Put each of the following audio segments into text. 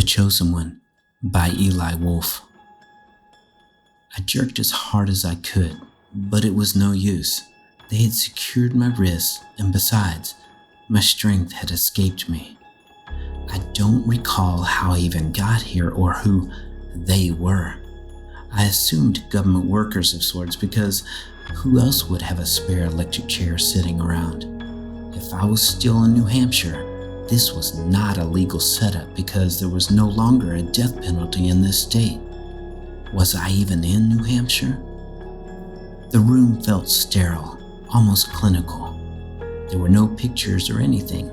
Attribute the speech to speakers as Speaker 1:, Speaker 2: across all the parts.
Speaker 1: The Chosen One by Eli Wolfe. I jerked as hard as I could, but it was no use. They had secured my wrists, and besides, my strength had escaped me. I don't recall how I even got here or who they were. I assumed government workers of sorts because who else would have a spare electric chair sitting around? If I was still in New Hampshire, this was not a legal setup because there was no longer a death penalty in this state. Was I even in New Hampshire? The room felt sterile, almost clinical. There were no pictures or anything.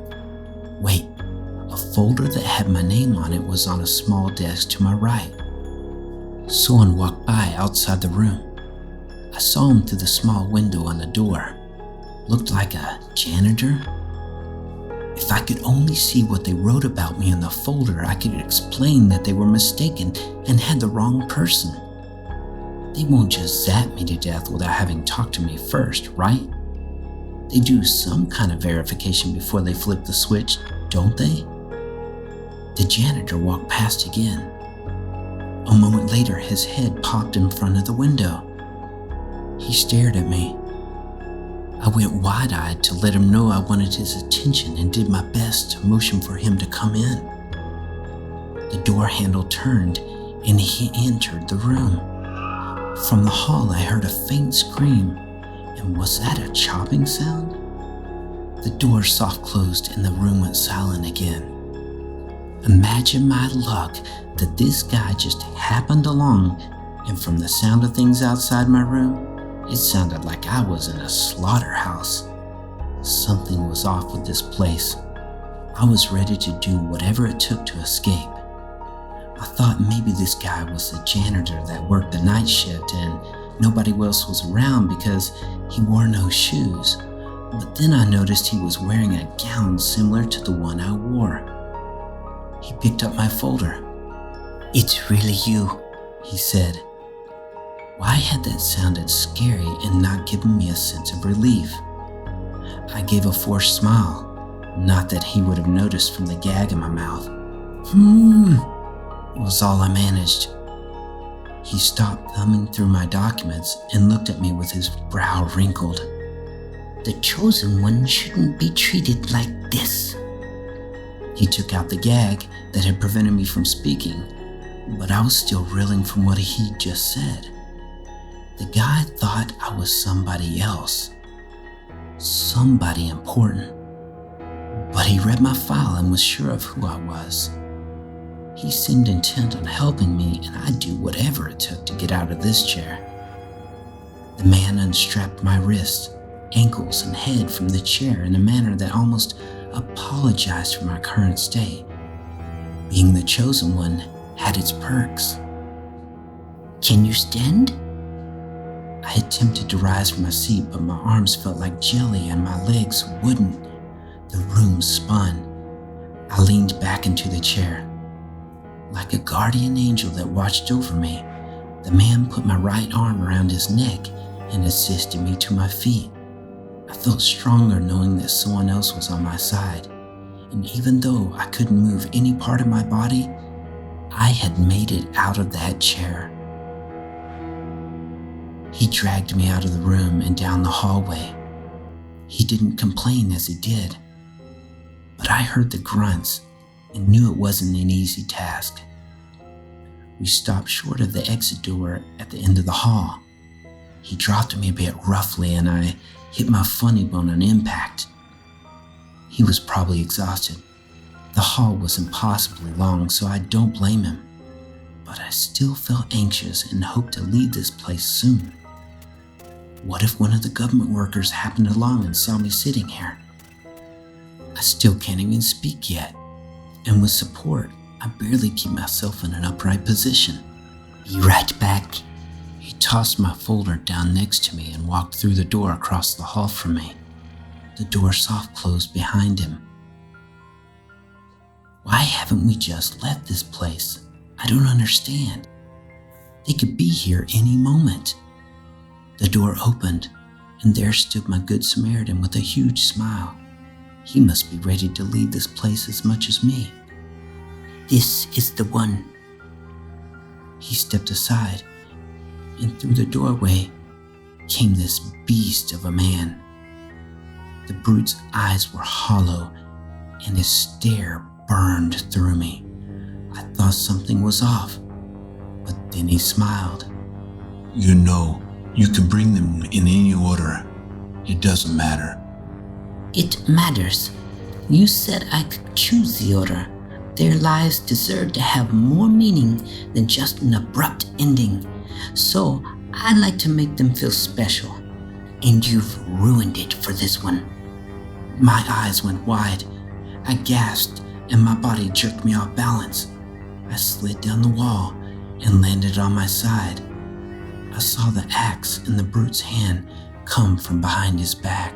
Speaker 1: Wait, a folder that had my name on it was on a small desk to my right. Someone walked by outside the room. I saw him through the small window on the door. Looked like a janitor. If I could only see what they wrote about me in the folder, I could explain that they were mistaken and had the wrong person. They won't just zap me to death without having talked to me first, right? They do some kind of verification before they flip the switch, don't they? The janitor walked past again. A moment later, his head popped in front of the window. He stared at me. I went wide-eyed to let him know I wanted his attention and did my best to motion for him to come in. The door handle turned and he entered the room. From the hall, I heard a faint scream, and was that a chopping sound? The door soft closed and the room went silent again. Imagine my luck that this guy just happened along, and from the sound of things outside my room, it sounded like I was in a slaughterhouse. Something was off with this place. I was ready to do whatever it took to escape. I thought maybe this guy was the janitor that worked the night shift and nobody else was around because he wore no shoes. But then I noticed he was wearing a gown similar to the one I wore. He picked up my folder. "It's really you," he said. Why had that sounded scary and not given me a sense of relief? I gave a forced smile, not that he would have noticed from the gag in my mouth. Was all I managed. He stopped thumbing through my documents and looked at me with his brow wrinkled. "The Chosen One shouldn't be treated like this." He took out the gag that had prevented me from speaking, but I was still reeling from what he'd just said. The guy thought I was somebody else, somebody important, but he read my file and was sure of who I was. He seemed intent on helping me, and I'd do whatever it took to get out of this chair. The man unstrapped my wrists, ankles, and head from the chair in a manner that almost apologized for my current state. Being the Chosen One had its perks. "Can you stand?" I attempted to rise from my seat, but my arms felt like jelly and my legs wouldn't. The room spun. I leaned back into the chair. Like a guardian angel that watched over me, the man put my right arm around his neck and assisted me to my feet. I felt stronger knowing that someone else was on my side, and even though I couldn't move any part of my body, I had made it out of that chair. He dragged me out of the room and down the hallway. He didn't complain as he did, but I heard the grunts and knew it wasn't an easy task. We stopped short of the exit door at the end of the hall. He dropped me a bit roughly and I hit my funny bone on impact. He was probably exhausted. The hall was impossibly long, so I don't blame him. But I still felt anxious and hoped to leave this place soon. What if one of the government workers happened along and saw me sitting here? I still can't even speak yet, and with support, I barely keep myself in an upright position. "Be right back." He tossed my folder down next to me and walked through the door across the hall from me. The door soft closed behind him. Why haven't we just left this place? I don't understand. They could be here any moment. The door opened, and there stood my good Samaritan with a huge smile. He must be ready to leave this place as much as me. This is the one. He stepped aside, and through the doorway came this beast of a man. The brute's eyes were hollow, and his stare burned through me. I thought something was off, but then he smiled.
Speaker 2: You know, you can bring them in any order. It doesn't matter.
Speaker 1: It matters. You said I could choose the order. Their lives deserve to have more meaning than just an abrupt ending. So I'd like to make them feel special. And you've ruined it for this one. My eyes went wide. I gasped, and my body jerked me off balance. I slid down the wall and landed on my side. I saw the axe in the brute's hand come from behind his back.